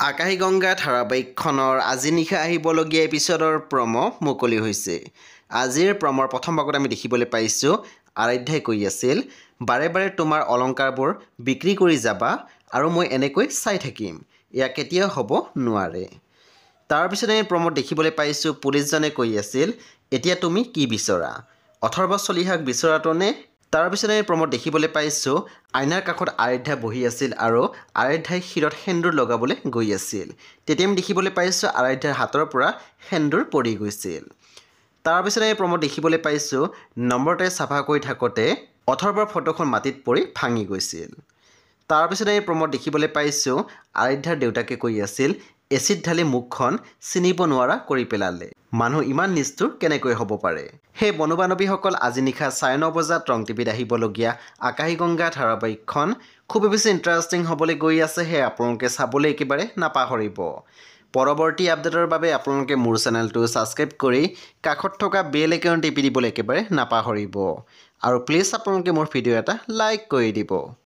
আকাশীগংগা ধাৰাবাহিকখনৰ আজি নিশা আহিবলগীয়া এপিছডৰ প্ৰম' মুকলি হৈছে। আজিৰ প্ৰমৰ প্ৰথম ভাগত আমি দেখিবলৈ পাইছোঁ আৰাধ্যাই কৈ আছিল, বাৰে বাৰে তোমাৰ অলংকাৰবোৰ বিক্ৰী কৰি যাবা আৰু মই এনেকৈ চাই থাকিম, এয়া কেতিয়াও হ'ব নোৱাৰে। তাৰপিছত আমি প্ৰমত দেখিবলৈ পাইছোঁ পুলিচজনে কৈ আছিল, এতিয়া তুমি কি বিচৰা, অথৰ্ব চলিহাক বিচৰাটো নে? তাৰপিছত আমি প্ৰমত দেখিবলৈ পাইছোঁ আইনাৰ কাষত আৰাধ্যা বহি আছিল আৰু আৰাধ্যাই শিৰত সেন্দুৰ লগাবলৈ গৈ আছিল। তেতিয়া আমি দেখিবলৈ পাইছোঁ আৰাধ্যাৰ হাতৰ পৰা সেন্দুৰ পৰি গৈছিল। তাৰপিছত আমি প্ৰমত দেখিবলৈ পাইছোঁ নম্ৰতাই চাফা কৰি থাকোঁতে অথৰ্বৰ ফটোখন মাটিত পৰি ভাঙি গৈছিল। তাৰপিছত আমি প্ৰমত দেখিবলৈ পাইছোঁ আৰাধ্যাৰ দেউতাকে কৈ আছিল, এচিড ঢালি মুখখন চিনিব নোৱাৰা কৰি পেলালে, মানুহ ইমান নিষ্ঠুৰ কেনেকৈ হ'ব পাৰে। সেই বন্ধু বান্ধৱীসকল আজি নিশা 9:30 বজাত ৰং টিভিত আহিবলগীয়া আকাশীগংগা ধাৰাবাহিকখন খুবেই বেছি ইণ্টাৰেষ্টিং হ'বলৈ গৈ আছে। সেয়ে আপোনালোকে চাবলৈ একেবাৰে নাপাহৰিব। পৰৱৰ্তী আপডেটৰ বাবে আপোনালোকে মোৰ চেনেলটো ছাবস্ক্ৰাইব কৰি কাষত থকা বেল আইকন টিপি দিবলৈ একেবাৰে নাপাহৰিব। আৰু প্লিজ আপোনালোকে মোৰ ভিডিঅ' এটা লাইক কৰি দিব।